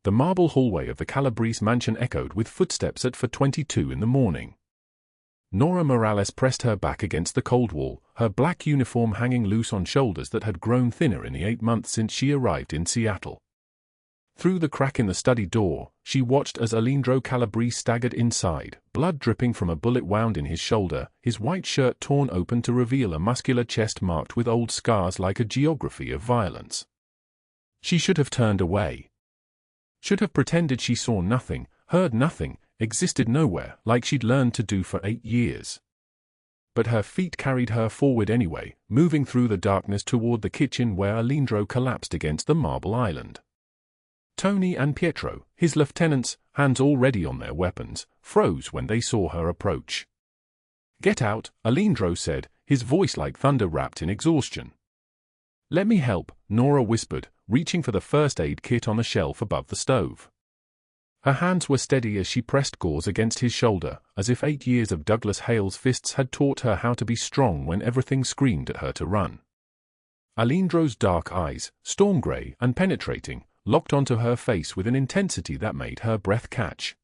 The marble hallway of the Calabrese mansion echoed with footsteps at 4:22 in the morning. Nora Morales pressed her back against the cold wall, her black uniform hanging loose on shoulders that had grown thinner in the 8 months since she arrived in Seattle. Through the crack in the study door, she watched as Aleandro Calabrese staggered inside, blood dripping from a bullet wound in his shoulder, his white shirt torn open to reveal a muscular chest marked with old scars like a geography of violence. She should have turned away. Should have pretended she saw nothing, heard nothing, existed nowhere, like she'd learned to do for 8 years. But her feet carried her forward anyway, moving through the darkness toward the kitchen where Aleandro collapsed against the marble island. Tony and Pietro, his lieutenants, hands already on their weapons, froze when they saw her approach. "Get out," Aleandro said, his voice like thunder wrapped in exhaustion. "Let me help," Nora whispered, reaching for the first aid kit on the shelf above the stove. Her hands were steady as she pressed gauze against his shoulder, as if 8 years of Douglas Hale's fists had taught her how to be strong when everything screamed at her to run. Aleandro's dark eyes, storm gray and penetrating, locked onto her face with an intensity that made her breath catch.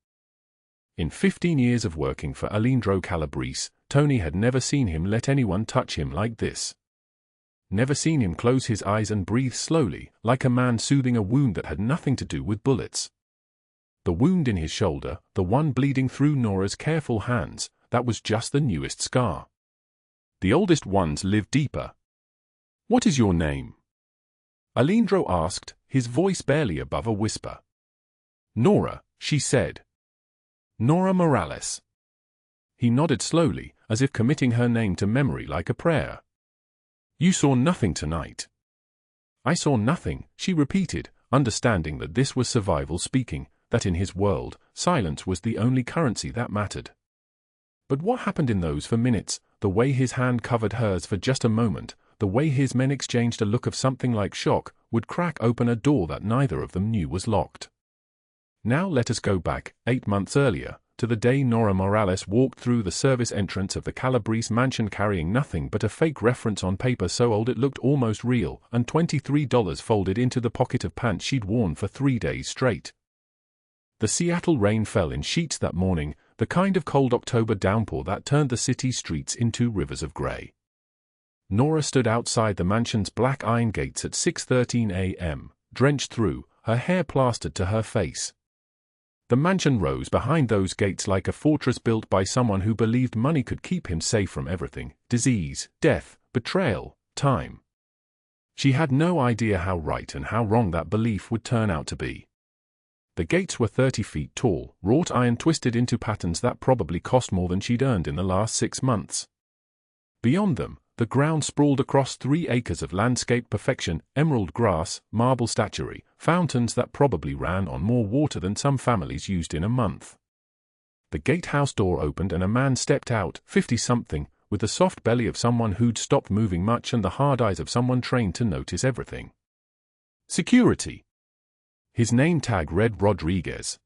In 15 years of working for Aleandro Calabrese, Tony had never seen him let anyone touch him like this. Never seen him close his eyes and breathe slowly, like a man soothing a wound that had nothing to do with bullets. The wound in his shoulder, the one bleeding through Nora's careful hands, that was just the newest scar. The oldest ones live deeper. "What is your name?" Aleandro asked, his voice barely above a whisper. "Nora," she said. "Nora Morales." He nodded slowly, as if committing her name to memory like a prayer. "You saw nothing tonight." "I saw nothing," she repeated, understanding that this was survival speaking, that in his world, silence was the only currency that mattered. But what happened in those 4 minutes, the way his hand covered hers for just a moment, the way his men exchanged a look of something like shock, would crack open a door that neither of them knew was locked. Now let us go back, 8 months earlier, to the day Nora Morales walked through the service entrance of the Calabrese mansion carrying nothing but a fake reference on paper so old it looked almost real, and $23 folded into the pocket of pants she'd worn for 3 days straight. The Seattle rain fell in sheets that morning, the kind of cold October downpour that turned the city streets into rivers of gray. Nora stood outside the mansion's black iron gates at 6:13 a.m., drenched through, her hair plastered to her face. The mansion rose behind those gates like a fortress built by someone who believed money could keep him safe from everything: disease, death, betrayal, time. She had no idea how right and how wrong that belief would turn out to be. The gates were 30 feet tall, wrought iron twisted into patterns that probably cost more than she'd earned in the last 6 months. Beyond them, the ground sprawled across 3 acres of landscape perfection, emerald grass, marble statuary, fountains that probably ran on more water than some families used in a month. The gatehouse door opened and a man stepped out, 50-something, with the soft belly of someone who'd stopped moving much and the hard eyes of someone trained to notice everything. "Security." His name tag read Rodriguez.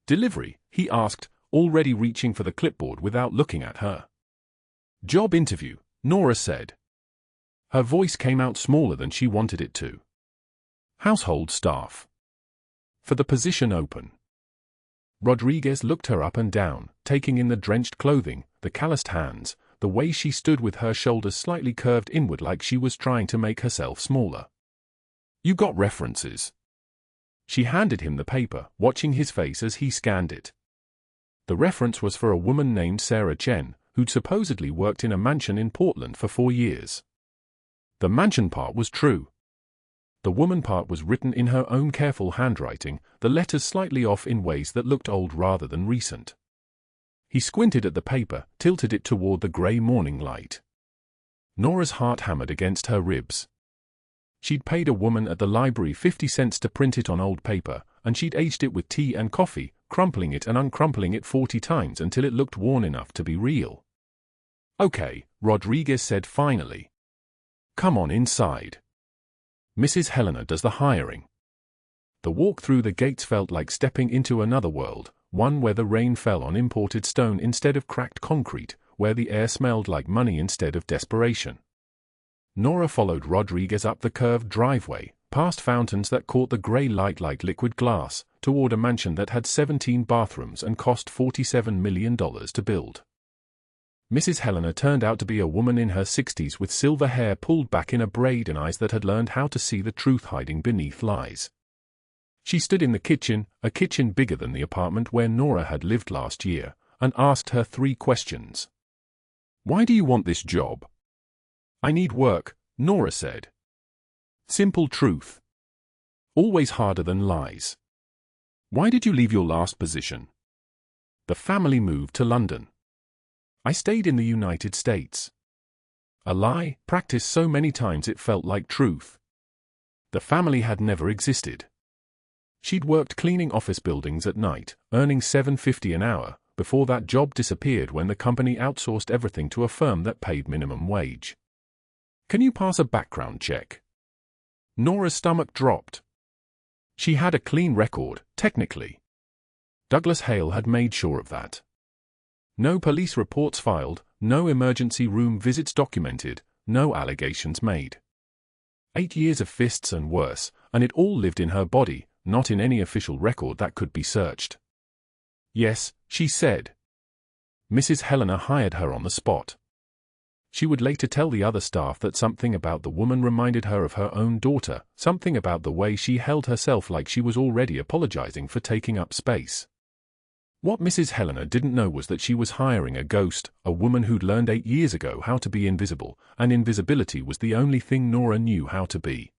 "Delivery?" he asked, already reaching for the clipboard without looking at her. "Job interview," Nora said. Her voice came out smaller than she wanted it to. "Household staff. For the position open." Rodriguez looked her up and down, taking in the drenched clothing, the calloused hands, the way she stood with her shoulders slightly curved inward like she was trying to make herself smaller. "You got references?" She handed him the paper, watching his face as he scanned it. The reference was for a woman named Sarah Chen, who'd supposedly worked in a mansion in Portland for 4 years. The mansion part was true. The woman part was written in her own careful handwriting, the letters slightly off in ways that looked old rather than recent. He squinted at the paper, tilted it toward the gray morning light. Nora's heart hammered against her ribs. She'd paid a woman at the library 50 cents to print it on old paper, and she'd aged it with tea and coffee, crumpling it and uncrumpling it 40 times until it looked worn enough to be real. "Okay," Rodriguez said finally. "Come on inside. Mrs. Helena does the hiring." The walk through the gates felt like stepping into another world, one where the rain fell on imported stone instead of cracked concrete, where the air smelled like money instead of desperation. Nora followed Rodriguez up the curved driveway, past fountains that caught the grey light like liquid glass, toward a mansion that had 17 bathrooms and cost $47 million to build. Mrs. Helena turned out to be a woman in her 60s with silver hair pulled back in a braid and eyes that had learned how to see the truth hiding beneath lies. She stood in the kitchen, a kitchen bigger than the apartment where Nora had lived last year, and asked her 3 questions. "Why do you want this job?" "I need work," Nora said. Simple truth. Always harder than lies. "Why did you leave your last position?" "The family moved to London." "I stayed in the United States." A lie, practiced so many times it felt like truth. The family had never existed. She'd worked cleaning office buildings at night, earning $7.50 an hour, before that job disappeared when the company outsourced everything to a firm that paid minimum wage. "Can you pass a background check?" Nora's stomach dropped. She had a clean record, technically. Douglas Hale had made sure of that. No police reports filed, no emergency room visits documented, no allegations made. 8 years of fists and worse, and it all lived in her body, not in any official record that could be searched. "Yes," she said. Mrs. Helena hired her on the spot. She would later tell the other staff that something about the woman reminded her of her own daughter, something about the way she held herself like she was already apologizing for taking up space. What Mrs. Helena didn't know was that she was hiring a ghost, a woman who'd learned 8 years ago how to be invisible, and invisibility was the only thing Nora knew how to be.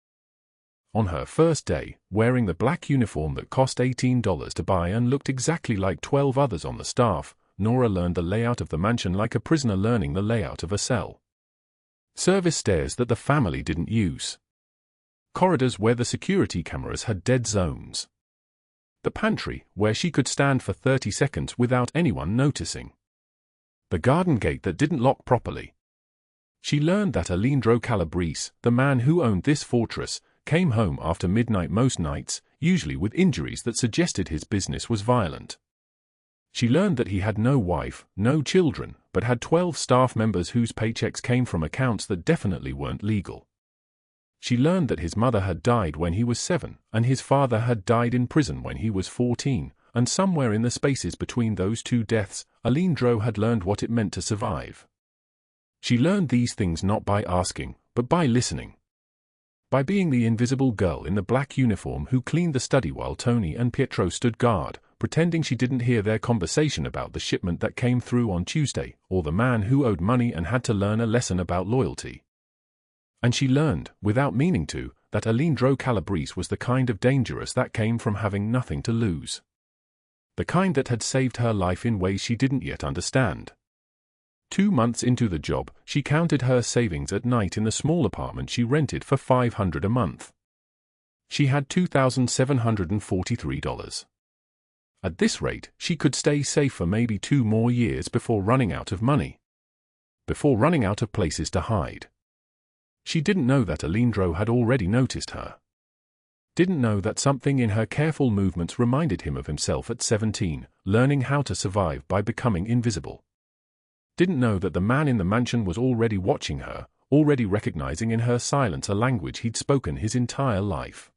On her first day, wearing the black uniform that cost $18 to buy and looked exactly like 12 others on the staff, Nora learned the layout of the mansion like a prisoner learning the layout of a cell. Service stairs that the family didn't use. Corridors where the security cameras had dead zones. The pantry, where she could stand for 30 seconds without anyone noticing. The garden gate that didn't lock properly. She learned that Aleandro Calabrese, the man who owned this fortress, came home after midnight most nights, usually with injuries that suggested his business was violent. She learned that he had no wife, no children, but had 12 staff members whose paychecks came from accounts that definitely weren't legal. She learned that his mother had died when he was 7, and his father had died in prison when he was 14, and somewhere in the spaces between those 2 deaths, Aleandro had learned what it meant to survive. She learned these things not by asking, but by listening. By being the invisible girl in the black uniform who cleaned the study while Tony and Pietro stood guard, pretending she didn't hear their conversation about the shipment that came through on Tuesday, or the man who owed money and had to learn a lesson about loyalty. And she learned, without meaning to, that Aleandro Calabrese was the kind of dangerous that came from having nothing to lose. The kind that had saved her life in ways she didn't yet understand. 2 months into the job, she counted her savings at night in the small apartment she rented for $500 a month. She had $2,743. At this rate, she could stay safe for maybe 2 more years before running out of money. Before running out of places to hide. She didn't know that Aleandro had already noticed her. Didn't know that something in her careful movements reminded him of himself at 17, learning how to survive by becoming invisible. Didn't know that the man in the mansion was already watching her, already recognizing in her silence a language he'd spoken his entire life.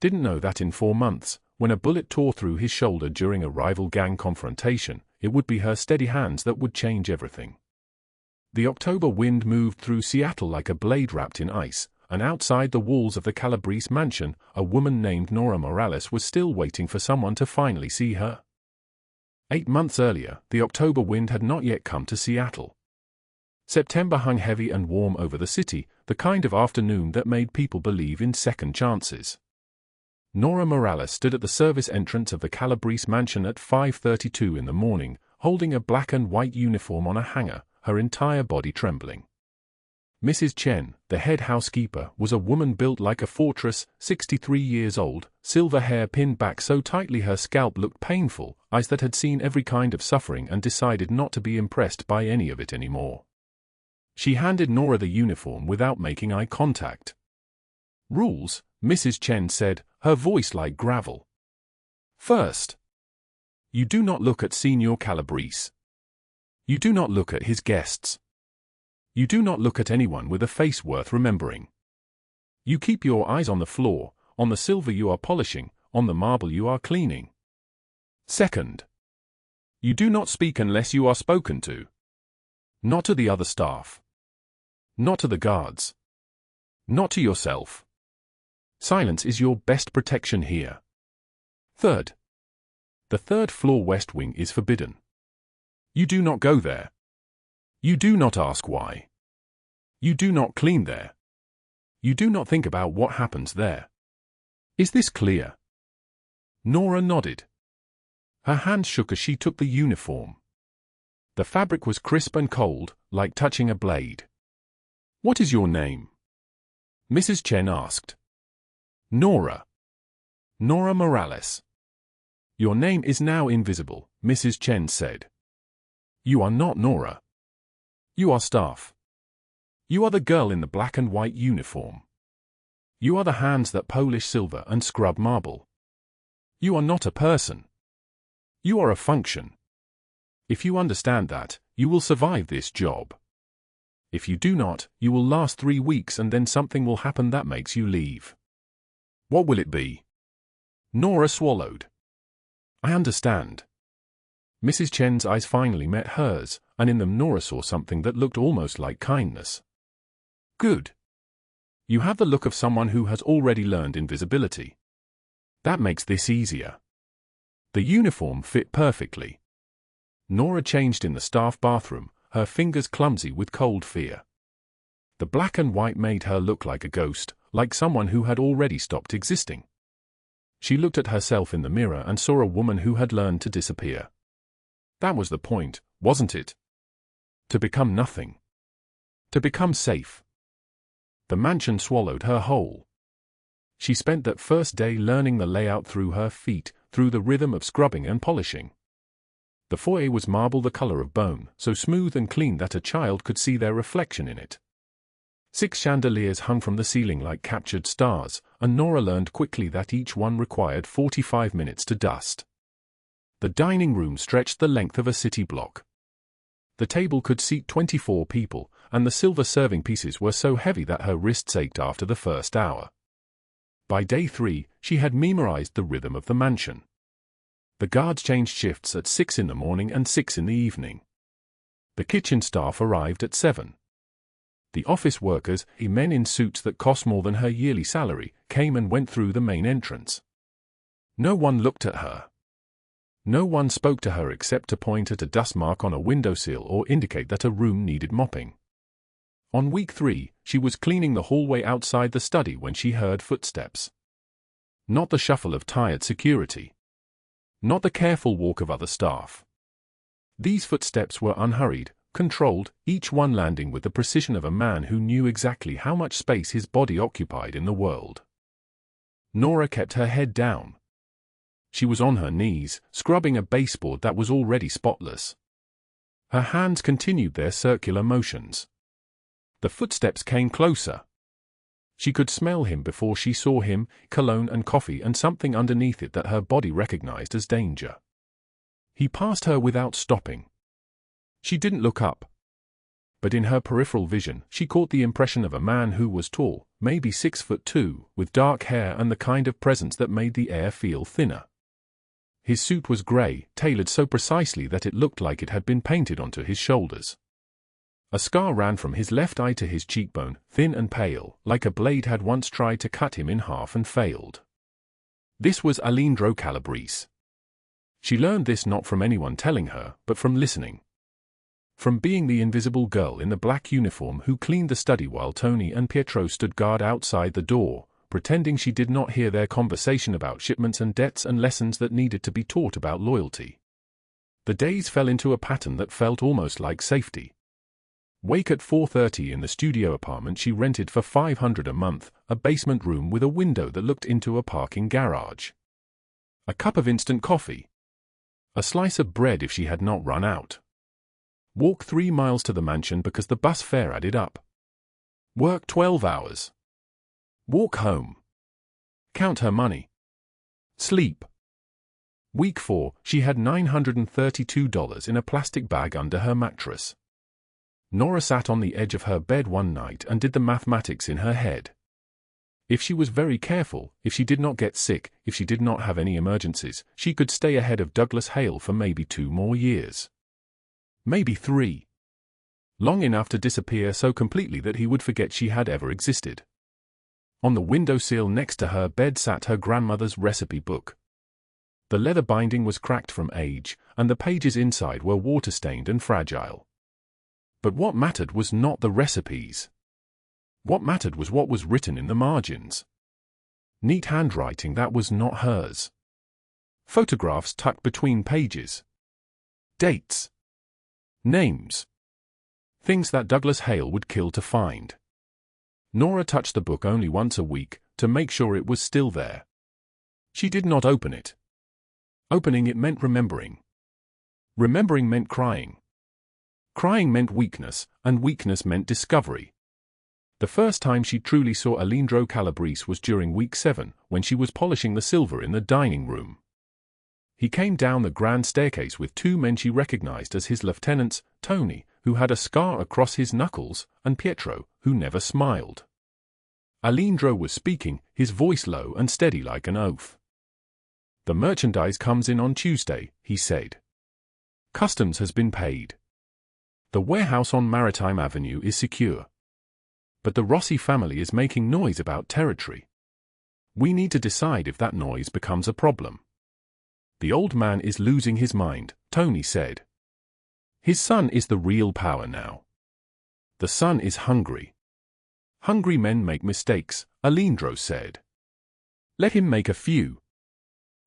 Didn't know that in 4 months, when a bullet tore through his shoulder during a rival gang confrontation, it would be her steady hands that would change everything. The October wind moved through Seattle like a blade wrapped in ice, and outside the walls of the Calabrese mansion, a woman named Nora Morales was still waiting for someone to finally see her. 8 months earlier, the October wind had not yet come to Seattle. September hung heavy and warm over the city, the kind of afternoon that made people believe in second chances. Nora Morales stood at the service entrance of the Calabrese mansion at 5:32 in the morning, holding a black and white uniform on a hanger, her entire body trembling. Mrs. Chen, the head housekeeper, was a woman built like a fortress, 63 years old, silver hair pinned back so tightly her scalp looked painful, eyes that had seen every kind of suffering and decided not to be impressed by any of it anymore. She handed Nora the uniform without making eye contact. "Rules," Mrs. Chen said, her voice like gravel. "First, you do not look at Senior Calabrese. You do not look at his guests. You do not look at anyone with a face worth remembering. You keep your eyes on the floor, on the silver you are polishing, on the marble you are cleaning. Second, you do not speak unless you are spoken to. Not to the other staff. Not to the guards. Not to yourself. Silence is your best protection here. Third, the third floor west wing is forbidden. You do not go there. You do not ask why. You do not clean there. You do not think about what happens there. Is this clear? Nora nodded. Her hand shook as she took the uniform. The fabric was crisp and cold, like touching a blade. What is your name? Mrs. Chen asked. Nora. Nora Morales. Your name is now invisible, Mrs. Chen said. You are not Nora. You are staff. You are the girl in the black and white uniform. You are the hands that polish silver and scrub marble. You are not a person. You are a function. If you understand that, you will survive this job. If you do not, you will last 3 weeks and then something will happen that makes you leave. What will it be? Nora swallowed. I understand. Mrs. Chen's eyes finally met hers, and in them Nora saw something that looked almost like kindness. Good. You have the look of someone who has already learned invisibility. That makes this easier. The uniform fit perfectly. Nora changed in the staff bathroom, her fingers clumsy with cold fear. The black and white made her look like a ghost, like someone who had already stopped existing. She looked at herself in the mirror and saw a woman who had learned to disappear. That was the point, wasn't it? To become nothing. To become safe. The mansion swallowed her whole. She spent that first day learning the layout through her feet, through the rhythm of scrubbing and polishing. The foyer was marble the color of bone, so smooth and clean that a child could see their reflection in it. 6 chandeliers hung from the ceiling like captured stars, and Nora learned quickly that each one required 45 minutes to dust. The dining room stretched the length of a city block. The table could seat 24 people, and the silver serving pieces were so heavy that her wrists ached after the first hour. By day 3, she had memorized the rhythm of the mansion. The guards changed shifts at 6 in the morning and 6 in the evening. The kitchen staff arrived at 7. The office workers, men in suits that cost more than her yearly salary, came and went through the main entrance. No one looked at her. No one spoke to her except to point at a dust mark on a windowsill or indicate that a room needed mopping. On week 3, she was cleaning the hallway outside the study when she heard footsteps. Not the shuffle of tired security. Not the careful walk of other staff. These footsteps were unhurried, controlled, each one landing with the precision of a man who knew exactly how much space his body occupied in the world. Nora kept her head down. She was on her knees, scrubbing a baseboard that was already spotless. Her hands continued their circular motions. The footsteps came closer. She could smell him before she saw him, cologne and coffee and something underneath it that her body recognized as danger. He passed her without stopping. She didn't look up. But in her peripheral vision, she caught the impression of a man who was tall, maybe 6'2", with dark hair and the kind of presence that made the air feel thinner. His suit was grey, tailored so precisely that it looked like it had been painted onto his shoulders. A scar ran from his left eye to his cheekbone, thin and pale, like a blade had once tried to cut him in half and failed. This was Aleandro Calabrese. She learned this not from anyone telling her, but from listening. From being the invisible girl in the black uniform who cleaned the study while Tony and Pietro stood guard outside the door, pretending she did not hear their conversation about shipments and debts and lessons that needed to be taught about loyalty. The days fell into a pattern that felt almost like safety. Wake at 4:30 in the studio apartment she rented for $500 a month, a basement room with a window that looked into a parking garage. A cup of instant coffee. A slice of bread if she had not run out. Walk 3 miles to the mansion because the bus fare added up. Work 12 hours. Walk home. Count her money. Sleep. Week 4, she had $932 in a plastic bag under her mattress. Nora sat on the edge of her bed one night and did the mathematics in her head. If she was very careful, if she did not get sick, if she did not have any emergencies, she could stay ahead of Douglas Hale for maybe 2 more years. Maybe 3. Long enough to disappear so completely that he would forget she had ever existed. On the windowsill next to her bed sat her grandmother's recipe book. The leather binding was cracked from age, and the pages inside were water-stained and fragile. But what mattered was not the recipes. What mattered was what was written in the margins. Neat handwriting that was not hers. Photographs tucked between pages. Dates. Names. Things that Douglas Hale would kill to find. Nora touched the book only once a week, to make sure it was still there. She did not open it. Opening it meant remembering. Remembering meant crying. Crying meant weakness, and weakness meant discovery. The first time she truly saw Aleandro Calabrese was during week 7, when she was polishing the silver in the dining room. He came down the grand staircase with 2 men she recognized as his lieutenants, Tony, who had a scar across his knuckles, and Pietro, who never smiled. Aleandro was speaking, his voice low and steady like an oath. "The merchandise comes in on Tuesday," he said. "Customs has been paid. The warehouse on Maritime Avenue is secure. But the Rossi family is making noise about territory. We need to decide if that noise becomes a problem." "The old man is losing his mind," Tony said. "His son is the real power now. The son is hungry." "Hungry men make mistakes," Aleandro said. "Let him make a few.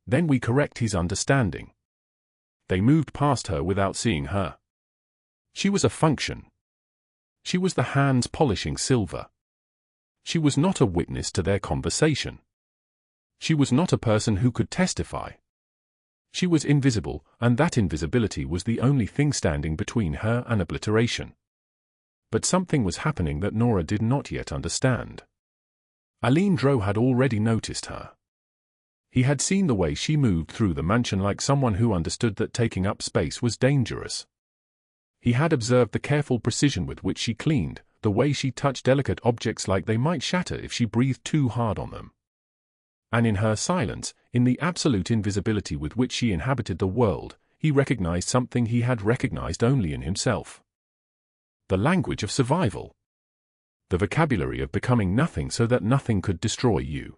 Then we correct his understanding." They moved past her without seeing her. She was a function. She was the hands polishing silver. She was not a witness to their conversation. She was not a person who could testify. She was invisible, and that invisibility was the only thing standing between her and obliteration. But something was happening that Nora did not yet understand. Aleandro had already noticed her. He had seen the way she moved through the mansion like someone who understood that taking up space was dangerous. He had observed the careful precision with which she cleaned, the way she touched delicate objects like they might shatter if she breathed too hard on them. And in her silence, in the absolute invisibility with which she inhabited the world, he recognized something he had recognized only in himself. The language of survival. The vocabulary of becoming nothing so that nothing could destroy you.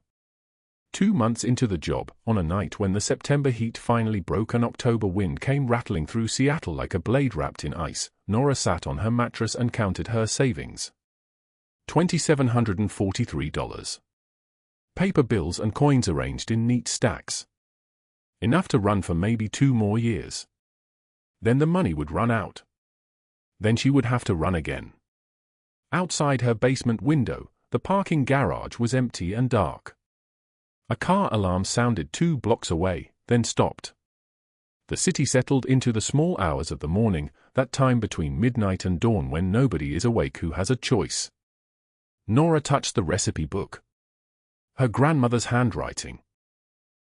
2 months into the job, on a night when the September heat finally broke and October wind came rattling through Seattle like a blade wrapped in ice, Nora sat on her mattress and counted her savings. $2,743. Paper bills and coins arranged in neat stacks. Enough to run for maybe 2 more years. Then the money would run out. Then she would have to run again. Outside her basement window, the parking garage was empty and dark. A car alarm sounded 2 blocks away, then stopped. The city settled into the small hours of the morning, that time between midnight and dawn when nobody is awake who has a choice. Nora touched the recipe book. Her grandmother's handwriting.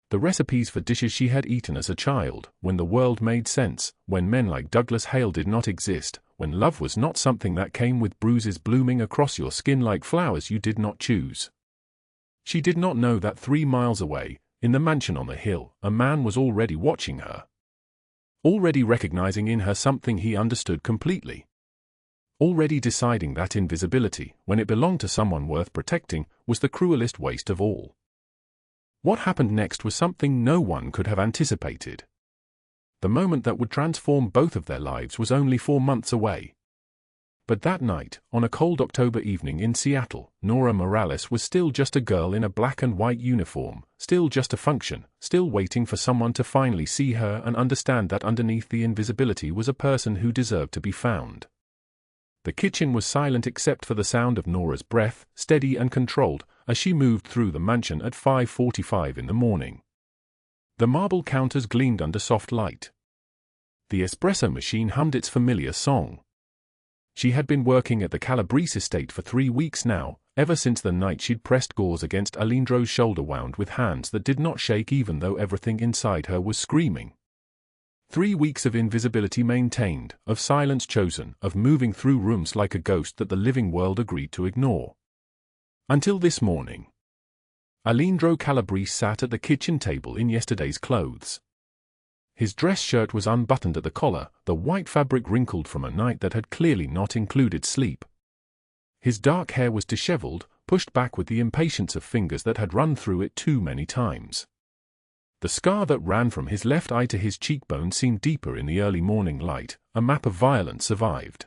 The recipes for dishes she had eaten as a child, when the world made sense, when men like Douglas Hale did not exist, when love was not something that came with bruises blooming across your skin like flowers you did not choose. She did not know that 3 miles away, in the mansion on the hill, a man was already watching her. Already recognizing in her something he understood completely. Already deciding that invisibility, when it belonged to someone worth protecting, was the cruelest waste of all. What happened next was something no one could have anticipated. The moment that would transform both of their lives was only 4 months away. But that night, on a cold October evening in Seattle, Nora Morales was still just a girl in a black and white uniform, still just a function, still waiting for someone to finally see her and understand that underneath the invisibility was a person who deserved to be found. The kitchen was silent except for the sound of Nora's breath, steady and controlled, as she moved through the mansion at 5:45 in the morning. The marble counters gleamed under soft light. The espresso machine hummed its familiar song. She had been working at the Calabrese estate for 3 weeks now, ever since the night she'd pressed gauze against Aleandro's shoulder wound with hands that did not shake even though everything inside her was screaming. 3 weeks of invisibility maintained, of silence chosen, of moving through rooms like a ghost that the living world agreed to ignore. Until this morning. Aleandro Calabrese sat at the kitchen table in yesterday's clothes. His dress shirt was unbuttoned at the collar, the white fabric wrinkled from a night that had clearly not included sleep. His dark hair was disheveled, pushed back with the impatience of fingers that had run through it too many times. The scar that ran from his left eye to his cheekbone seemed deeper in the early morning light. A map of violence survived.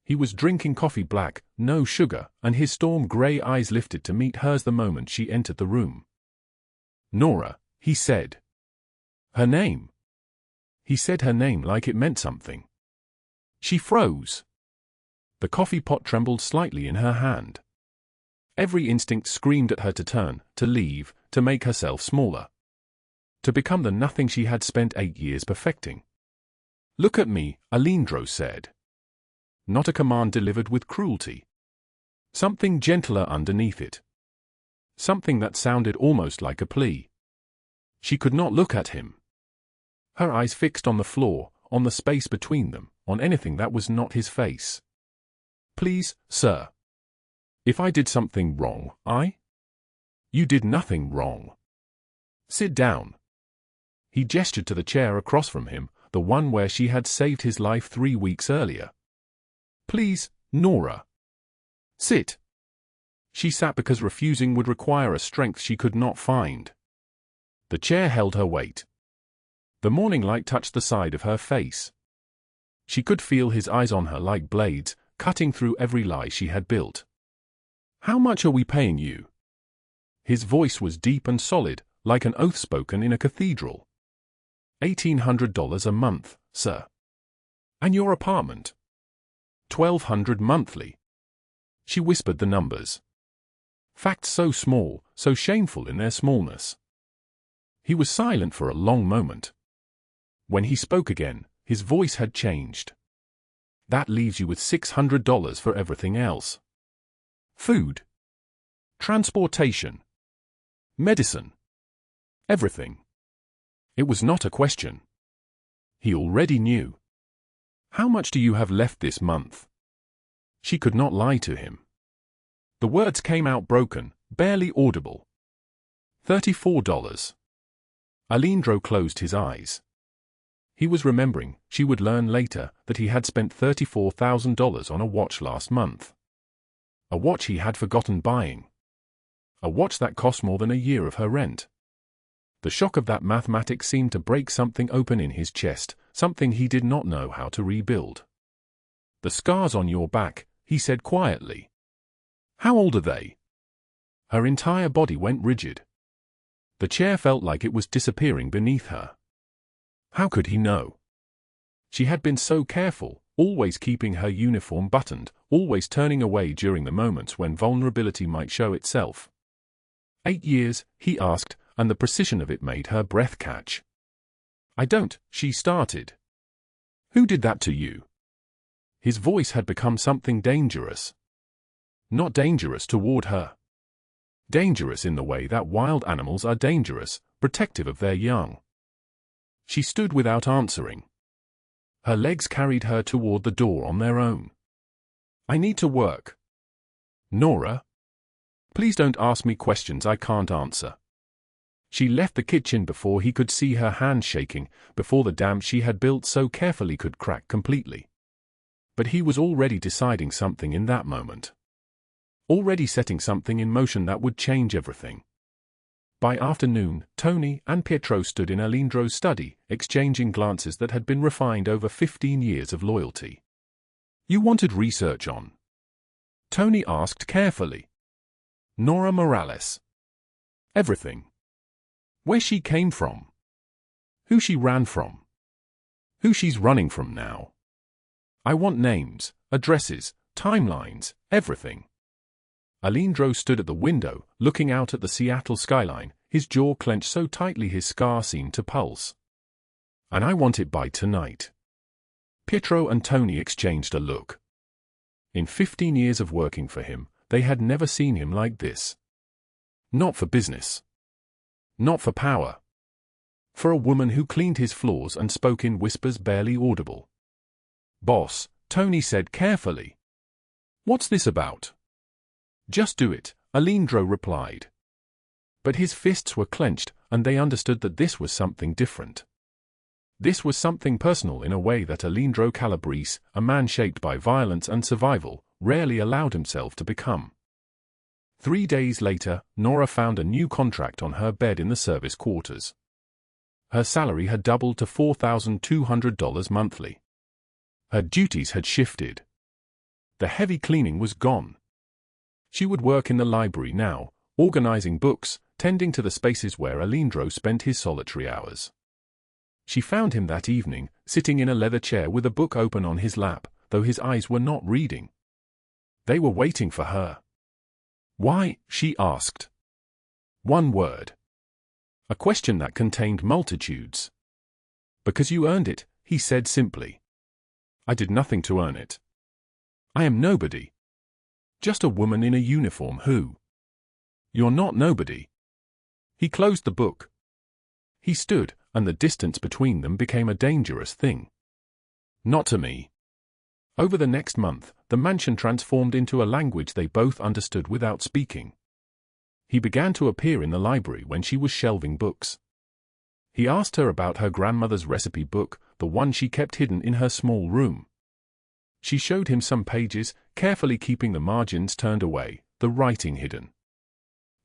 He was drinking coffee black, no sugar, and his storm-grey eyes lifted to meet hers the moment she entered the room. "Nora," he said. Her name. He said her name like it meant something. She froze. The coffee pot trembled slightly in her hand. Every instinct screamed at her to turn, to leave, to make herself smaller. To become the nothing she had spent 8 years perfecting. "Look at me," Aleandro said. Not a command delivered with cruelty. Something gentler underneath it. Something that sounded almost like a plea. She could not look at him. Her eyes fixed on the floor, on the space between them, on anything that was not his face. "Please, sir. If I did something wrong, You did nothing wrong. Sit down." He gestured to the chair across from him, the one where she had saved his life 3 weeks earlier. "Please, Nora. Sit." She sat because refusing would require a strength she could not find. The chair held her weight. The morning light touched the side of her face. She could feel his eyes on her like blades, cutting through every lie she had built. "How much are we paying you?" His voice was deep and solid, like an oath spoken in a cathedral. $1,800 a month, sir. "And your apartment?" $1,200 monthly. She whispered the numbers. Facts so small, so shameful in their smallness. He was silent for a long moment. When he spoke again, his voice had changed. "That leaves you with $600 for everything else. Food. Transportation. Medicine. Everything." It was not a question. He already knew. "How much do you have left this month?" She could not lie to him. The words came out broken, barely audible. $34. Aleandro closed his eyes. He was remembering, she would learn later, that he had spent $34,000 on a watch last month. A watch he had forgotten buying. A watch that cost more than a year of her rent. The shock of that mathematics seemed to break something open in his chest, something he did not know how to rebuild. "The scars on your back," he said quietly. "How old are they?" Her entire body went rigid. The chair felt like it was disappearing beneath her. How could he know? She had been so careful, always keeping her uniform buttoned, always turning away during the moments when vulnerability might show itself. 8 years, he asked, and the precision of it made her breath catch. "I don't," she started. "Who did that to you?" His voice had become something dangerous. Not dangerous toward her. Dangerous in the way that wild animals are dangerous, protective of their young. She stood without answering. Her legs carried her toward the door on their own. "I need to work." "Nora? Please don't ask me questions I can't answer." She left the kitchen before he could see her hands shaking, before the dam she had built so carefully could crack completely. But he was already deciding something in that moment. Already setting something in motion that would change everything. By afternoon, Tony and Pietro stood in Aleandro's study, exchanging glances that had been refined over 15 years of loyalty. "You wanted research on?" Tony asked carefully. "Nora Morales. Everything. Where she came from. Who she ran from. Who she's running from now. I want names, addresses, timelines, everything." Aleandro stood at the window, looking out at the Seattle skyline, his jaw clenched so tightly his scar seemed to pulse. "And I want it by tonight." Pietro and Tony exchanged a look. In 15 years of working for him, they had never seen him like this. Not for business. Not for power. For a woman who cleaned his floors and spoke in whispers barely audible. "Boss," Tony said carefully. "What's this about?" "Just do it," Aleandro replied. But his fists were clenched, and they understood that this was something different. This was something personal in a way that Aleandro Calabrese, a man shaped by violence and survival, rarely allowed himself to become. 3 days later, Nora found a new contract on her bed in the service quarters. Her salary had doubled to $4,200 monthly. Her duties had shifted. The heavy cleaning was gone. She would work in the library now, organizing books, tending to the spaces where Aleandro spent his solitary hours. She found him that evening, sitting in a leather chair with a book open on his lap, though his eyes were not reading. They were waiting for her. "Why?" she asked. One word. A question that contained multitudes. "Because you earned it," he said simply. "I did nothing to earn it. I am nobody. Just a woman in a uniform who—" "You're not nobody." He closed the book. He stood, and the distance between them became a dangerous thing. "Not to me." Over the next month, the mansion transformed into a language they both understood without speaking. He began to appear in the library when she was shelving books. He asked her about her grandmother's recipe book, the one she kept hidden in her small room. She showed him some pages, carefully keeping the margins turned away, the writing hidden.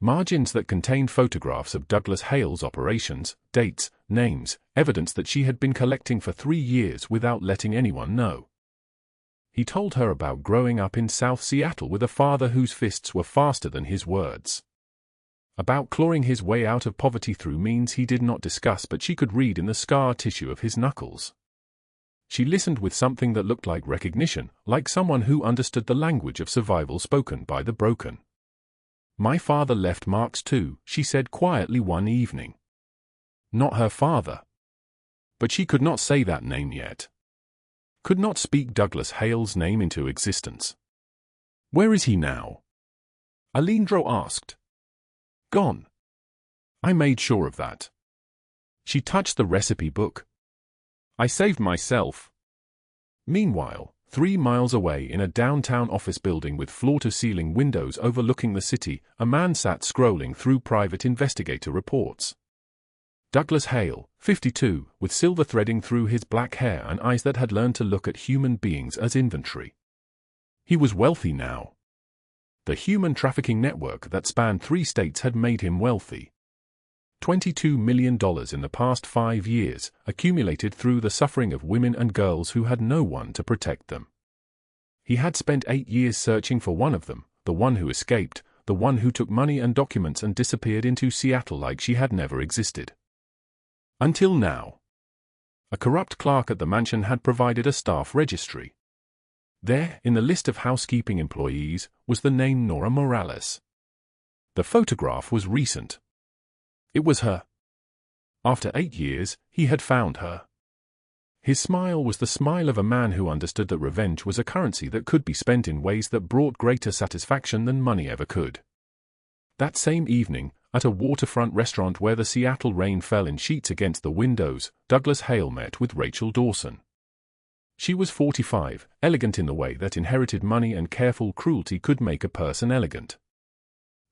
Margins that contained photographs of Douglas Hale's operations, dates, names, evidence that she had been collecting for 3 years without letting anyone know. He told her about growing up in South Seattle with a father whose fists were faster than his words. About clawing his way out of poverty through means he did not discuss but she could read in the scar tissue of his knuckles. She listened with something that looked like recognition, like someone who understood the language of survival spoken by the broken. "My father left marks too," she said quietly one evening. Not her father. But she could not say that name yet. Could not speak Douglas Hale's name into existence. "Where is he now?" Aleandro asked. "Gone." "I made sure of that." She touched the recipe book. "I saved myself." Meanwhile, 3 miles away in a downtown office building with floor-to-ceiling windows overlooking the city, a man sat scrolling through private investigator reports. Douglas Hale, 52, with silver threading through his black hair and eyes that had learned to look at human beings as inventory. He was wealthy now. The human trafficking network that spanned 3 states had made him wealthy. $22 million in the past 5 years, accumulated through the suffering of women and girls who had no one to protect them. He had spent 8 years searching for one of them, the one who escaped, the one who took money and documents and disappeared into Seattle like she had never existed. Until now. A corrupt clerk at the mansion had provided a staff registry. There, in the list of housekeeping employees, was the name Nora Morales. The photograph was recent. It was her. After 8 years, he had found her. His smile was the smile of a man who understood that revenge was a currency that could be spent in ways that brought greater satisfaction than money ever could. That same evening, at a waterfront restaurant where the Seattle rain fell in sheets against the windows, Douglas Hale met with Rachel Dawson. She was 45, elegant in the way that inherited money and careful cruelty could make a person elegant.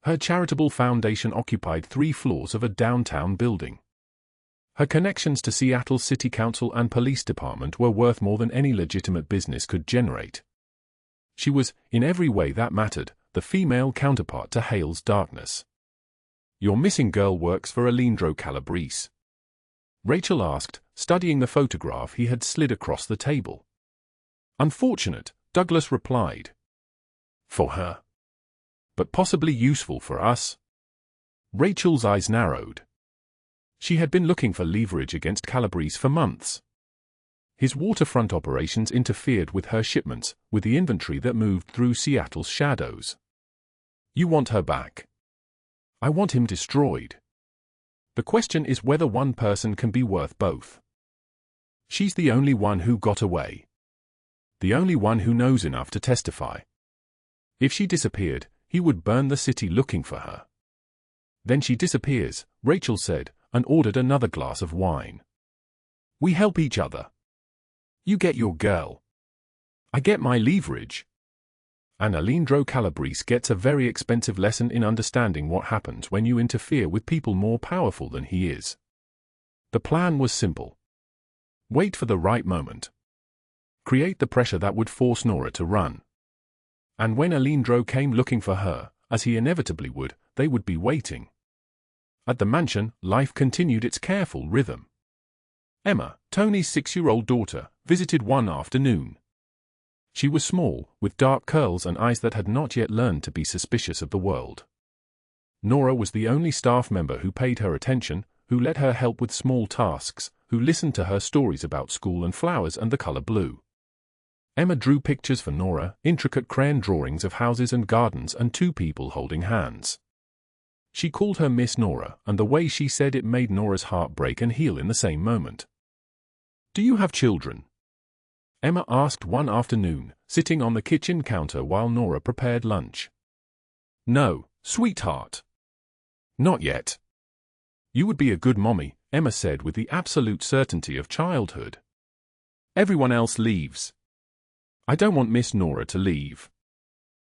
Her charitable foundation occupied 3 floors of a downtown building. Her connections to Seattle City Council and Police Department were worth more than any legitimate business could generate. She was, in every way that mattered, the female counterpart to Hale's darkness. "Your missing girl works for Aleandro Calabrese?" Rachel asked, studying the photograph he had slid across the table. "Unfortunate," Douglas replied. "For her. But possibly useful for us." Rachel's eyes narrowed. She had been looking for leverage against Calabrese for months. His waterfront operations interfered with her shipments, with the inventory that moved through Seattle's shadows. "You want her back?" "I want him destroyed. The question is whether one person can be worth both. She's the only one who got away. The only one who knows enough to testify. If she disappeared, he would burn the city looking for her." "Then she disappears," Rachel said, and ordered another glass of wine. "We help each other. You get your girl. I get my leverage." And Aleandro Calabrese gets a very expensive lesson in understanding what happens when you interfere with people more powerful than he is. The plan was simple. Wait for the right moment. Create the pressure that would force Nora to run. And when Aleandro came looking for her, as he inevitably would, they would be waiting. At the mansion, life continued its careful rhythm. Emma, Tony's 6-year-old daughter, visited one afternoon. She was small, with dark curls and eyes that had not yet learned to be suspicious of the world. Nora was the only staff member who paid her attention, who let her help with small tasks, who listened to her stories about school and flowers and the color blue. Emma drew pictures for Nora, intricate crayon drawings of houses and gardens and 2 people holding hands. She called her Miss Nora, and the way she said it made Nora's heart break and heal in the same moment. "Do you have children?" Emma asked one afternoon, sitting on the kitchen counter while Nora prepared lunch. "No, sweetheart. Not yet." "You would be a good mommy," Emma said with the absolute certainty of childhood. "Everyone else leaves. I don't want Miss Nora to leave."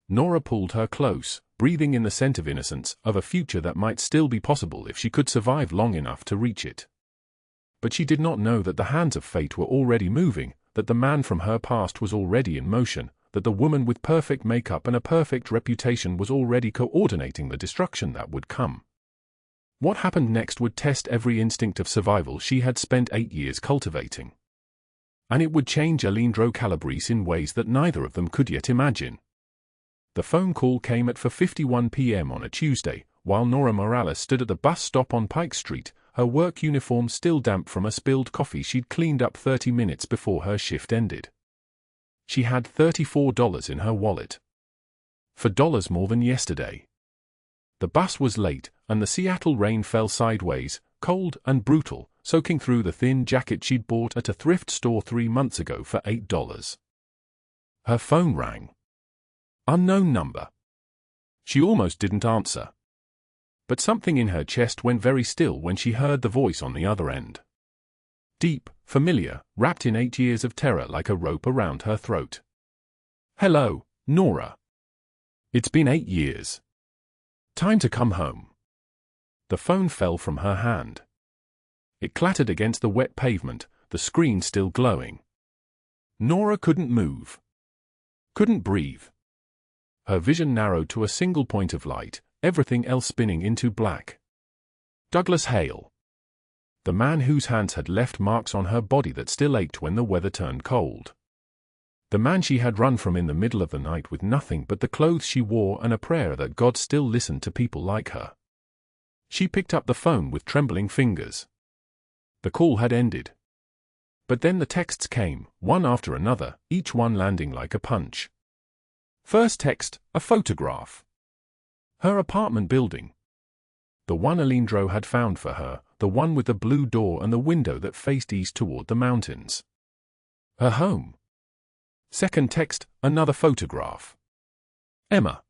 Nora pulled her close, breathing in the scent of innocence, of a future that might still be possible if she could survive long enough to reach it. But she did not know that the hands of fate were already moving, that the man from her past was already in motion, that the woman with perfect makeup and a perfect reputation was already coordinating the destruction that would come. What happened next would test every instinct of survival she had spent 8 years cultivating. And it would change Aleandro Calabrese in ways that neither of them could yet imagine. The phone call came at 4:51 p.m. on a Tuesday, while Nora Morales stood at the bus stop on Pike Street, her work uniform still damp from a spilled coffee she'd cleaned up 30 minutes before her shift ended. She had $34 in her wallet. $4 more than yesterday. The bus was late, and the Seattle rain fell sideways, cold and brutal, soaking through the thin jacket she'd bought at a thrift store 3 months ago for $8. Her phone rang. Unknown number. She almost didn't answer. But something in her chest went very still when she heard the voice on the other end. Deep, familiar, wrapped in 8 years of terror like a rope around her throat. "Hello, Nora. It's been 8 years. Time to come home." The phone fell from her hand. It clattered against the wet pavement, the screen still glowing. Nora couldn't move. Couldn't breathe. Her vision narrowed to a single point of light, everything else spinning into black. Douglas Hale. The man whose hands had left marks on her body that still ached when the weather turned cold. The man she had run from in the middle of the night with nothing but the clothes she wore and a prayer that God still listened to people like her. She picked up the phone with trembling fingers. The call had ended. But then the texts came, one after another, each one landing like a punch. First text, a photograph. Her apartment building. The one Aleandro had found for her, the one with the blue door and the window that faced east toward the mountains. Her home. Second text, another photograph. Emma.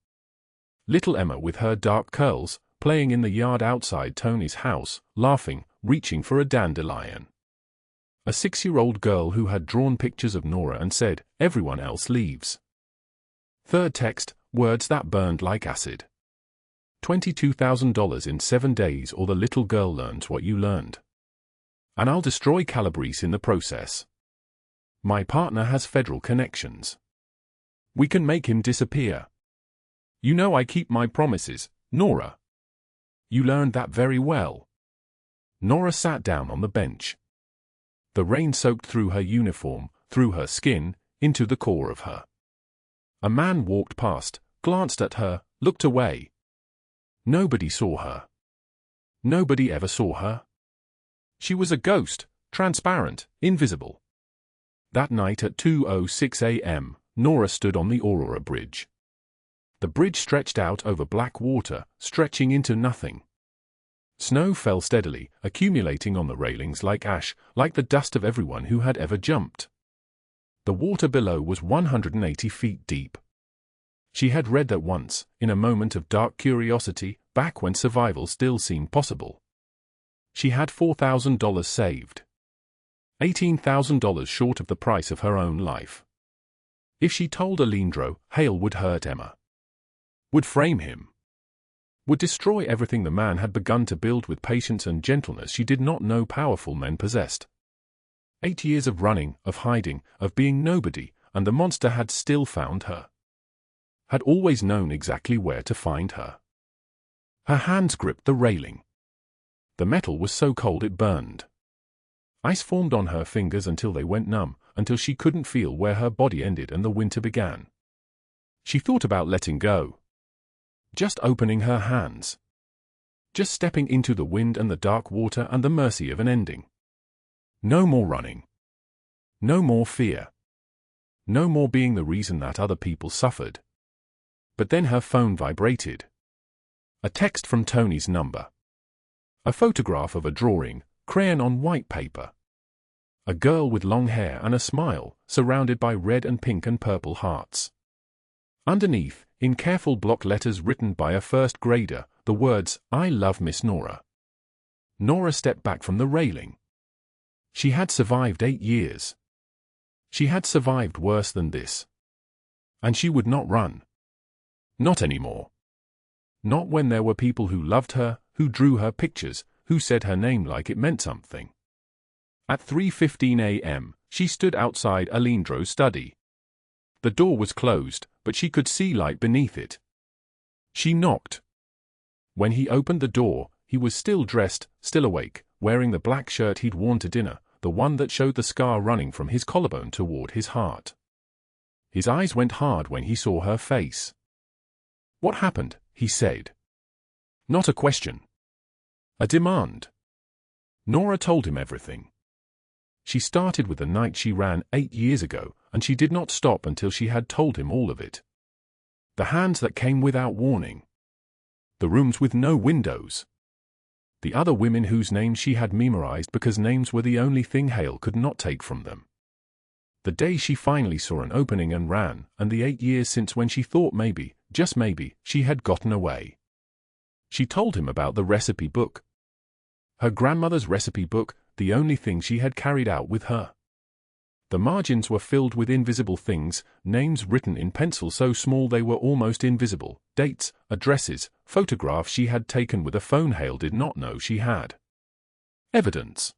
Little Emma with her dark curls, playing in the yard outside Tony's house, laughing, reaching for a dandelion. A 6-year-old girl who had drawn pictures of Nora and said, "Everyone else leaves." Third text, words that burned like acid. $22,000 in 7 days or the little girl learns what you learned. And I'll destroy Calabrese in the process. My partner has federal connections. We can make him disappear. You know I keep my promises, Nora. You learned that very well. Nora sat down on the bench. The rain soaked through her uniform, through her skin, into the core of her. A man walked past, glanced at her, looked away. Nobody saw her. Nobody ever saw her. She was a ghost, transparent, invisible. That night at 2:06 a.m., Nora stood on the Aurora Bridge. The bridge stretched out over black water, stretching into nothing. Snow fell steadily, accumulating on the railings like ash, like the dust of everyone who had ever jumped. The water below was 180 feet deep. She had read that once, in a moment of dark curiosity, back when survival still seemed possible. She had $4,000 saved. $18,000 short of the price of her own life. If she told Aleandro, Hale would hurt Emma. Would frame him. Would destroy everything the man had begun to build with patience and gentleness she did not know powerful men possessed. 8 years of running, of hiding, of being nobody, and the monster had still found her. Had always known exactly where to find her. Her hands gripped the railing. The metal was so cold it burned. Ice formed on her fingers until they went numb, until she couldn't feel where her body ended and the winter began. She thought about letting go. Just opening her hands. Just stepping into the wind and the dark water and the mercy of an ending. No more running. No more fear. No more being the reason that other people suffered. But then her phone vibrated. A text from Tony's number. A photograph of a drawing, crayon on white paper. A girl with long hair and a smile, surrounded by red and pink and purple hearts. Underneath, in careful block letters written by a first grader, the words, "I love Miss Nora." Nora stepped back from the railing. She had survived 8 years. She had survived worse than this. And she would not run. Not anymore. Not when there were people who loved her, who drew her pictures, who said her name like it meant something. At 3:15 a.m., she stood outside Aleandro's study. The door was closed, but she could see light beneath it. She knocked. When he opened the door, he was still dressed, still awake, wearing the black shirt he'd worn to dinner, the one that showed the scar running from his collarbone toward his heart. His eyes went hard when he saw her face. "What happened?" he said. Not a question. A demand. Nora told him everything. She started with the night she ran 8 years ago, and she did not stop until she had told him all of it. The hands that came without warning. The rooms with no windows. The other women whose names she had memorized because names were the only thing Hale could not take from them. The day she finally saw an opening and ran, and the 8 years since when she thought maybe, just maybe, she had gotten away. She told him about the recipe book. Her grandmother's recipe book, the only thing she had carried out with her. The margins were filled with invisible things, names written in pencil so small they were almost invisible, dates, addresses, photographs she had taken with a phone Hale did not know she had. Evidence.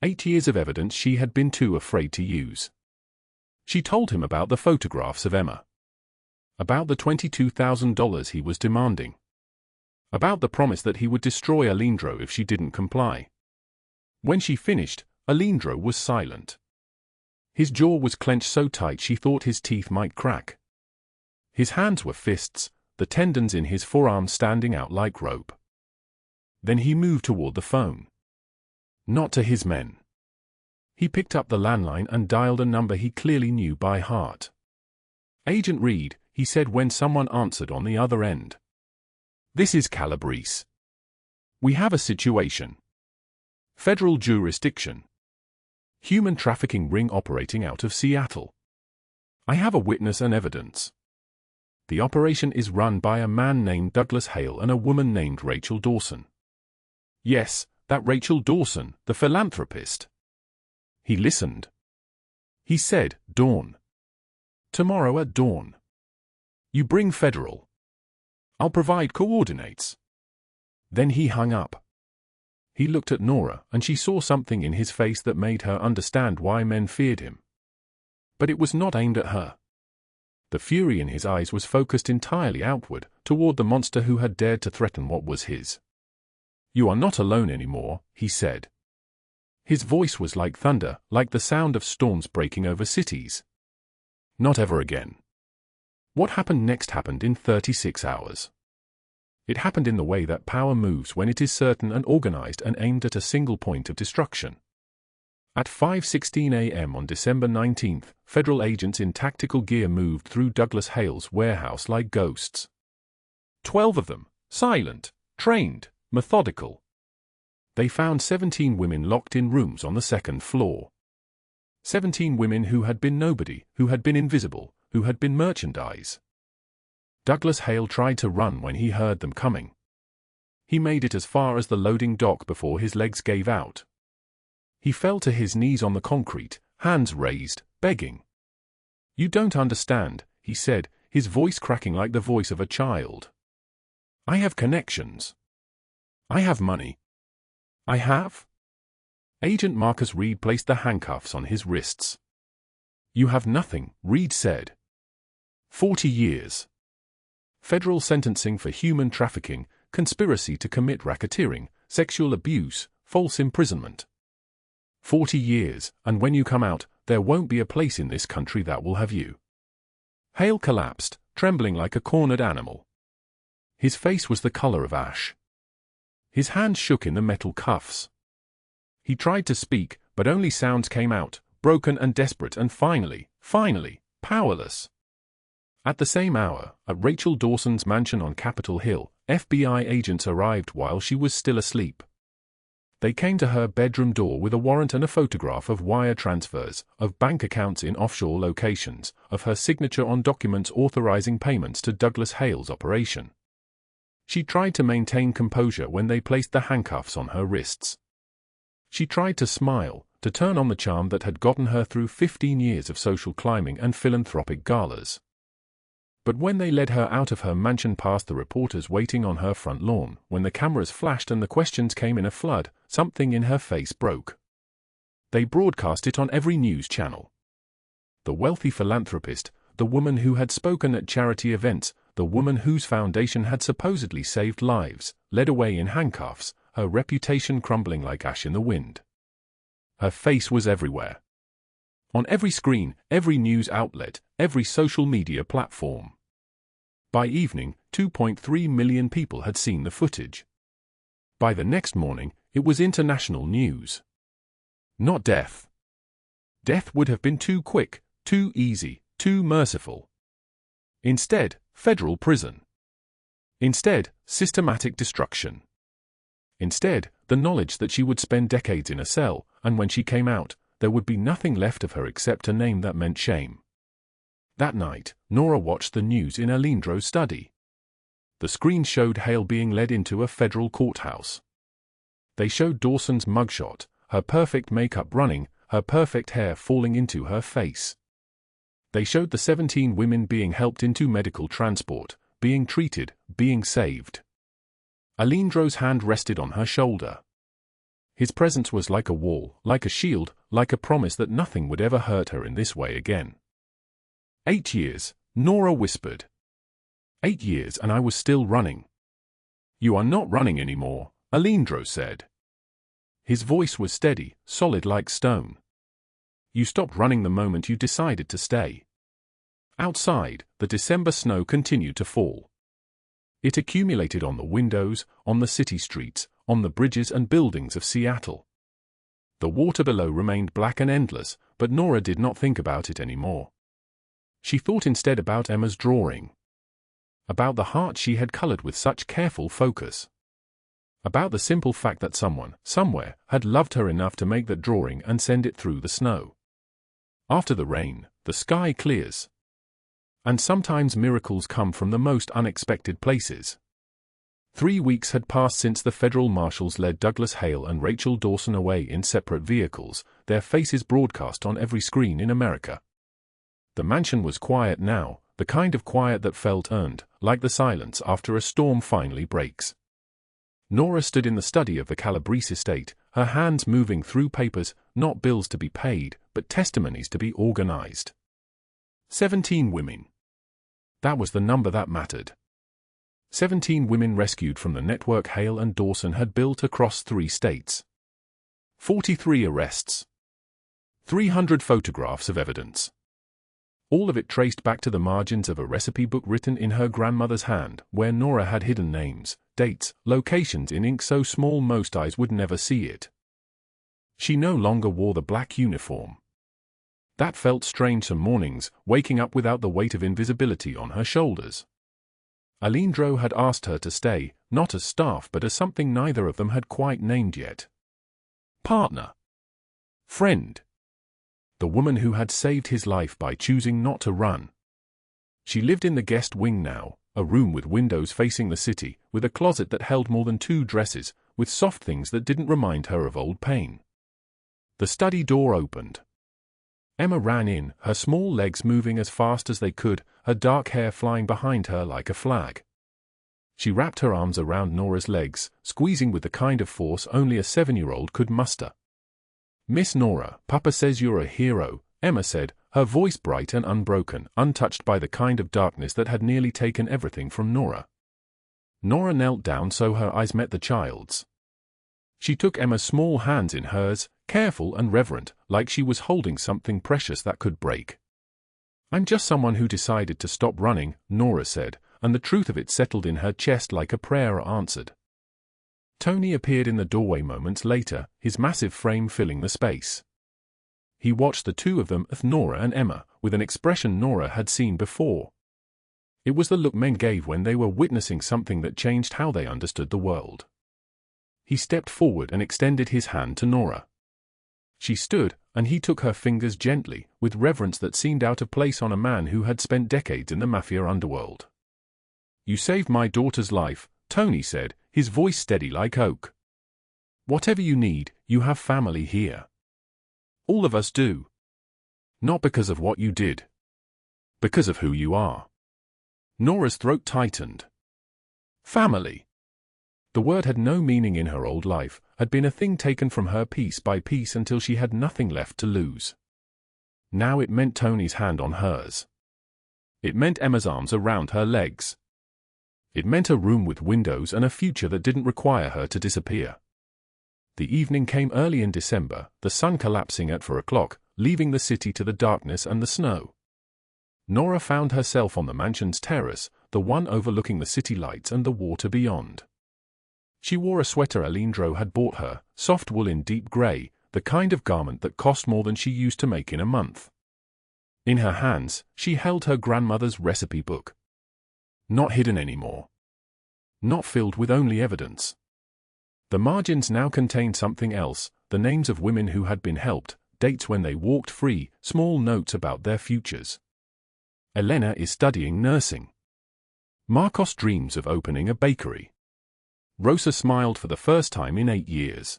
8 years of evidence she had been too afraid to use. She told him about the photographs of Emma. About the $22,000 he was demanding. About the promise that he would destroy Aleandro if she didn't comply. When she finished, Aleandro was silent. His jaw was clenched so tight she thought his teeth might crack. His hands were fists, the tendons in his forearms standing out like rope. Then he moved toward the phone. Not to his men. He picked up the landline and dialed a number he clearly knew by heart. "Agent Reed," he said when someone answered on the other end. "This is Calabrese. We have a situation. Federal jurisdiction. Human trafficking ring operating out of Seattle. I have a witness and evidence. The operation is run by a man named Douglas Hale and a woman named Rachel Dawson." Yes, that Rachel Dawson, the philanthropist. He listened. He said, "Dawn. Tomorrow at dawn. You bring federal. I'll provide coordinates." Then he hung up. He looked at Nora, and she saw something in his face that made her understand why men feared him. But it was not aimed at her. The fury in his eyes was focused entirely outward, toward the monster who had dared to threaten what was his. "You are not alone anymore," he said. His voice was like thunder, like the sound of storms breaking over cities. Not ever again. What happened next happened in 36 hours. It happened in the way that power moves when it is certain and organized and aimed at a single point of destruction. At 5:16 a.m. on December 19th, federal agents in tactical gear moved through Douglas Hale's warehouse like ghosts. 12 of them, silent, trained, methodical. They found 17 women locked in rooms on the second floor. 17 women who had been nobody, who had been invisible, who had been merchandise. Douglas Hale tried to run when he heard them coming. He made it as far as the loading dock before his legs gave out. He fell to his knees on the concrete, hands raised, begging. "You don't understand," he said, his voice cracking like the voice of a child. "I have connections. I have money. I have." Agent Marcus Reed placed the handcuffs on his wrists. "You have nothing," Reed said. 40 years. Federal sentencing for human trafficking, conspiracy to commit racketeering, sexual abuse, false imprisonment. 40 years, and when you come out, there won't be a place in this country that will have you. Hale collapsed, trembling like a cornered animal. His face was the color of ash. His hands shook in the metal cuffs. He tried to speak, but only sounds came out, broken and desperate and finally, powerless. At the same hour, at Rachel Dawson's mansion on Capitol Hill, FBI agents arrived while she was still asleep. They came to her bedroom door with a warrant and a photograph of wire transfers, of bank accounts in offshore locations, of her signature on documents authorizing payments to Douglas Hale's operation. She tried to maintain composure when they placed the handcuffs on her wrists. She tried to smile, to turn on the charm that had gotten her through 15 years of social climbing and philanthropic galas. But when they led her out of her mansion past the reporters waiting on her front lawn, when the cameras flashed and the questions came in a flood, something in her face broke. They broadcast it on every news channel. The wealthy philanthropist, the woman who had spoken at charity events, the woman whose foundation had supposedly saved lives, led away in handcuffs, her reputation crumbling like ash in the wind. Her face was everywhere. On every screen, every news outlet, every social media platform. By evening, 2.3 million people had seen the footage. By the next morning, it was international news. Not death. Death would have been too quick, too easy, too merciful. Instead, federal prison. Instead, systematic destruction. Instead, the knowledge that she would spend decades in a cell, and when she came out, there would be nothing left of her except a name that meant shame. That night, Nora watched the news in Aleandro's study. The screen showed Hale being led into a federal courthouse. They showed Dawson's mugshot, her perfect makeup running, her perfect hair falling into her face. They showed the 17 women being helped into medical transport, being treated, being saved. Aleandro's hand rested on her shoulder. His presence was like a wall, like a shield, like a promise that nothing would ever hurt her in this way again. 8 years, Nora whispered. 8 years and I was still running. "You are not running anymore," Aleandro said. His voice was steady, solid like stone. "You stopped running the moment you decided to stay." Outside, the December snow continued to fall. It accumulated on the windows, on the city streets, on the bridges and buildings of Seattle. The water below remained black and endless, but Nora did not think about it anymore. She thought instead about Emma's drawing. About the heart she had colored with such careful focus. About the simple fact that someone, somewhere, had loved her enough to make that drawing and send it through the snow. After the rain, the sky clears. And sometimes miracles come from the most unexpected places. 3 weeks had passed since the federal marshals led Douglas Hale and Rachel Dawson away in separate vehicles, their faces broadcast on every screen in America. The mansion was quiet now, the kind of quiet that felt earned, like the silence after a storm finally breaks. Nora stood in the study of the Calabrese estate, her hands moving through papers, not bills to be paid, but testimonies to be organized. 17 women. That was the number that mattered. 17 women rescued from the network Hale and Dawson had built across 3 states. 43 arrests. 300 photographs of evidence. All of it traced back to the margins of a recipe book written in her grandmother's hand, where Nora had hidden names, dates, locations in ink so small most eyes would never see it. She no longer wore the black uniform. That felt strange some mornings, waking up without the weight of invisibility on her shoulders. Aleandro had asked her to stay, not as staff but as something neither of them had quite named yet. Partner. Friend. The woman who had saved his life by choosing not to run. She lived in the guest wing now, a room with windows facing the city, with a closet that held more than 2 dresses, with soft things that didn't remind her of old pain. The study door opened. Emma ran in, her small legs moving as fast as they could, her dark hair flying behind her like a flag. She wrapped her arms around Nora's legs, squeezing with the kind of force only a 7-year-old could muster. "Miss Nora, Papa says you're a hero," Emma said, her voice bright and unbroken, untouched by the kind of darkness that had nearly taken everything from Nora. Nora knelt down so her eyes met the child's. She took Emma's small hands in hers, careful and reverent, like she was holding something precious that could break. "I'm just someone who decided to stop running," Nora said, and the truth of it settled in her chest like a prayer answered. Tony appeared in the doorway moments later, his massive frame filling the space. He watched the two of them, Nora and Emma, with an expression Nora had seen before. It was the look men gave when they were witnessing something that changed how they understood the world. He stepped forward and extended his hand to Nora. She stood, and he took her fingers gently, with reverence that seemed out of place on a man who had spent decades in the Mafia underworld. "You saved my daughter's life," Tony said, his voice steady like oak. "Whatever you need, you have family here. All of us do. Not because of what you did. Because of who you are." Nora's throat tightened. Family. The word had no meaning in her old life, had been a thing taken from her piece by piece until she had nothing left to lose. Now it meant Tony's hand on hers. It meant Emma's arms around her legs. It meant a room with windows and a future that didn't require her to disappear. The evening came early in December, the sun collapsing at 4 o'clock, leaving the city to the darkness and the snow. Nora found herself on the mansion's terrace, the one overlooking the city lights and the water beyond. She wore a sweater Aleandro had bought her, soft wool in deep grey, the kind of garment that cost more than she used to make in a month. In her hands, she held her grandmother's recipe book. Not hidden anymore. Not filled with only evidence. The margins now contained something else, the names of women who had been helped, dates when they walked free, small notes about their futures. Elena is studying nursing. Marcos dreams of opening a bakery. Rosa smiled for the first time in 8 years.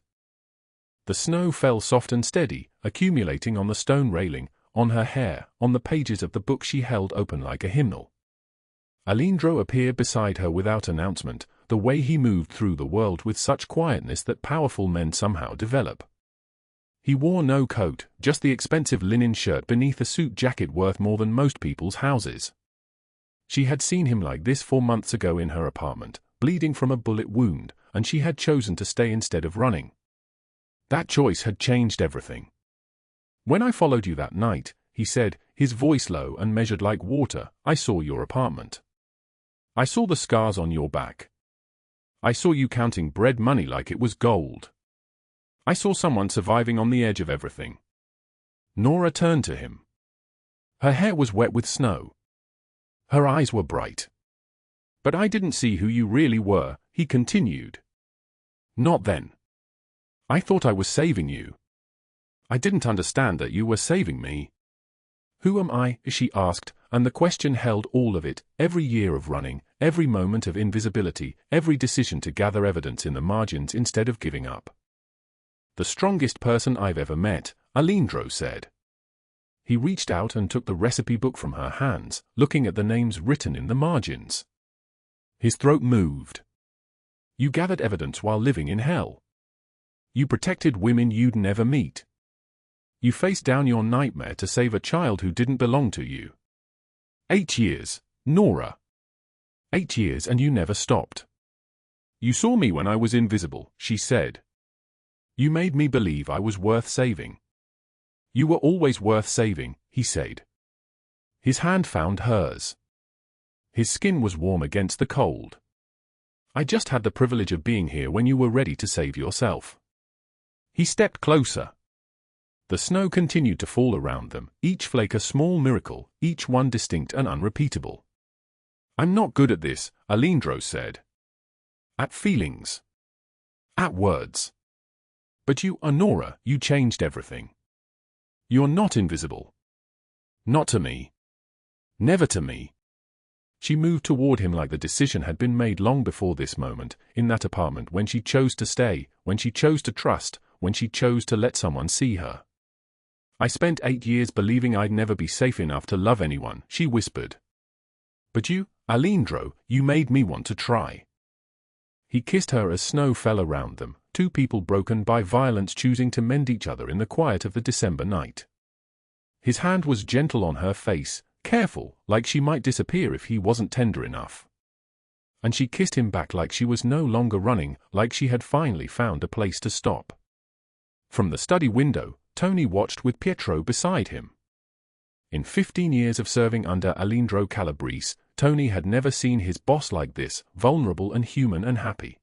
The snow fell soft and steady, accumulating on the stone railing, on her hair, on the pages of the book she held open like a hymnal. Aleandro appeared beside her without announcement, the way he moved through the world with such quietness that powerful men somehow develop. He wore no coat, just the expensive linen shirt beneath a suit jacket worth more than most people's houses. She had seen him like this 4 months ago in her apartment, bleeding from a bullet wound, and she had chosen to stay instead of running. That choice had changed everything. "When I followed you that night," he said, his voice low and measured like water, "I saw your apartment. I saw the scars on your back. I saw you counting bread money like it was gold. I saw someone surviving on the edge of everything." Nora turned to him. Her hair was wet with snow. Her eyes were bright. "But I didn't see who you really were," he continued. "Not then. I thought I was saving you. I didn't understand that you were saving me." "Who am I?" she asked, and the question held all of it, every year of running, every moment of invisibility, every decision to gather evidence in the margins instead of giving up. "The strongest person I've ever met," Aleandro said. He reached out and took the recipe book from her hands, looking at the names written in the margins. His throat moved. "You gathered evidence while living in hell. You protected women you'd never meet. You faced down your nightmare to save a child who didn't belong to you. 8 years, Nora. 8 years and you never stopped. You saw me when I was invisible," she said. "You made me believe I was worth saving." "You were always worth saving," he said. His hand found hers. His skin was warm against the cold. "I just had the privilege of being here when you were ready to save yourself." He stepped closer. The snow continued to fall around them, each flake a small miracle, each one distinct and unrepeatable. "I'm not good at this," Aleandro said. "At feelings. At words. But you are Nora, you changed everything. You're not invisible. Not to me. Never to me." She moved toward him like the decision had been made long before this moment, in that apartment when she chose to stay, when she chose to trust, when she chose to let someone see her. I spent 8 years believing I'd never be safe enough to love anyone, she whispered. But you, Aleandro, you made me want to try. He kissed her as snow fell around them, two people broken by violence choosing to mend each other in the quiet of the December night. His hand was gentle on her face, careful, like she might disappear if he wasn't tender enough. And she kissed him back like she was no longer running, like she had finally found a place to stop. From the study window, Tony watched with Pietro beside him. In 15 years of serving under Aleandro Calabrese, Tony had never seen his boss like this, vulnerable and human and happy.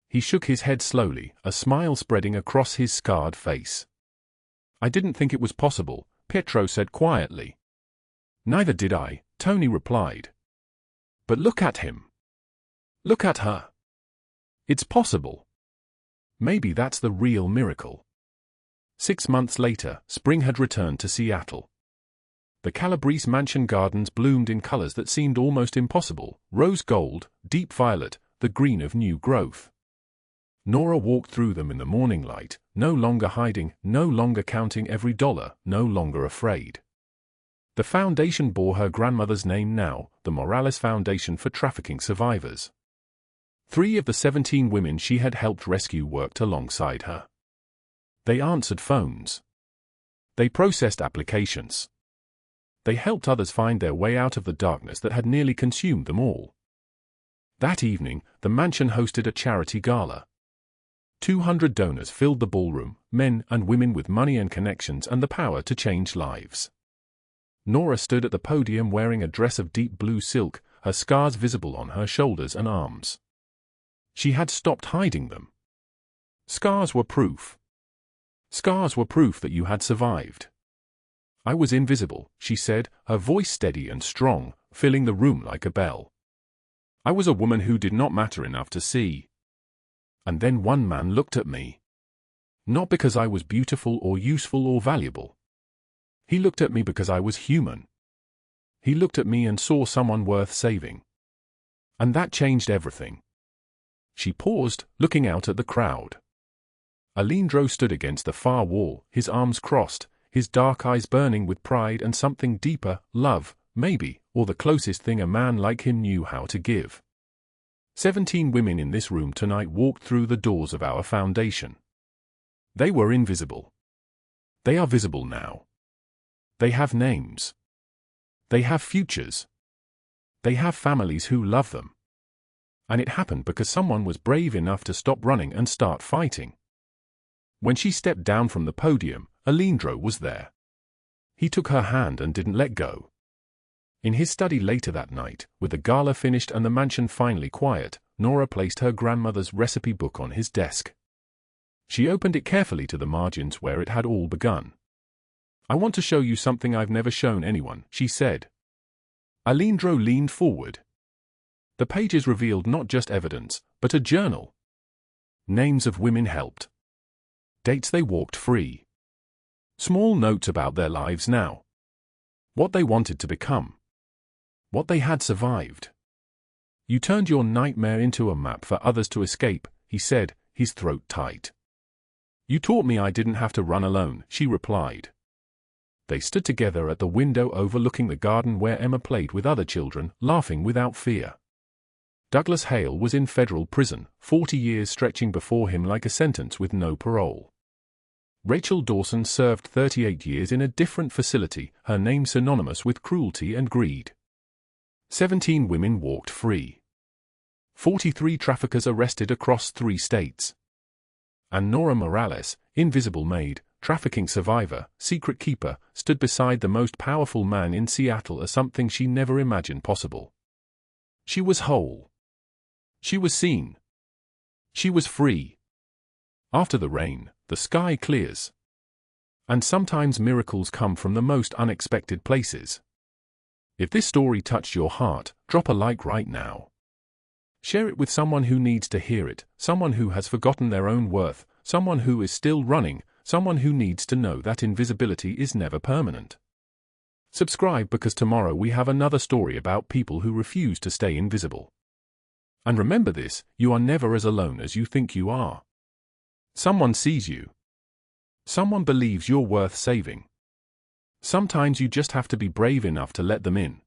He shook his head slowly, a smile spreading across his scarred face. I didn't think it was possible, Pietro said quietly. Neither did I, Tony replied. But look at him. Look at her. It's possible. Maybe that's the real miracle. 6 months later, spring had returned to Seattle. The Calabrese mansion gardens bloomed in colors that seemed almost impossible, rose gold, deep violet, the green of new growth. Nora walked through them in the morning light, no longer hiding, no longer counting every dollar, no longer afraid. The foundation bore her grandmother's name now, the Morales Foundation for Trafficking Survivors. 3 of the 17 women she had helped rescue worked alongside her. They answered phones. They processed applications. They helped others find their way out of the darkness that had nearly consumed them all. That evening, the mansion hosted a charity gala. 200 donors filled the ballroom, men and women with money and connections and the power to change lives. Nora stood at the podium wearing a dress of deep blue silk, her scars visible on her shoulders and arms. She had stopped hiding them. Scars were proof. Scars were proof that you had survived. I was invisible, she said, her voice steady and strong, filling the room like a bell. I was a woman who did not matter enough to see. And then one man looked at me. Not because I was beautiful or useful or valuable. He looked at me because I was human. He looked at me and saw someone worth saving. And that changed everything. She paused, looking out at the crowd. Aleandro stood against the far wall, his arms crossed, his dark eyes burning with pride and something deeper, love, maybe, or the closest thing a man like him knew how to give. 17 women in this room tonight walked through the doors of our foundation. They were invisible. They are visible now. They have names. They have futures. They have families who love them. And it happened because someone was brave enough to stop running and start fighting. When she stepped down from the podium, Aleandro was there. He took her hand and didn't let go. In his study later that night, with the gala finished and the mansion finally quiet, Nora placed her grandmother's recipe book on his desk. She opened it carefully to the margins where it had all begun. I want to show you something I've never shown anyone, she said. Aleandro leaned forward. The pages revealed not just evidence, but a journal. Names of women helped. Dates they walked free. Small notes about their lives now. What they wanted to become. What they had survived. You turned your nightmare into a map for others to escape, he said, his throat tight. You taught me I didn't have to run alone, she replied. They stood together at the window overlooking the garden where Emma played with other children, laughing without fear. Douglas Hale was in federal prison, 40 years stretching before him like a sentence with no parole. Rachel Dawson served 38 years in a different facility, her name synonymous with cruelty and greed. 17 women walked free. 43 traffickers arrested across 3 states. And Nora Morales, invisible maid, trafficking survivor, secret keeper, stood beside the most powerful man in Seattle as something she never imagined possible. She was whole. She was seen. She was free. After the rain, the sky clears. And sometimes miracles come from the most unexpected places. If this story touched your heart, drop a like right now. Share it with someone who needs to hear it, someone who has forgotten their own worth, someone who is still running, someone who needs to know that invisibility is never permanent. Subscribe because tomorrow we have another story about people who refuse to stay invisible. And remember this, you are never as alone as you think you are. Someone sees you. Someone believes you're worth saving. Sometimes you just have to be brave enough to let them in.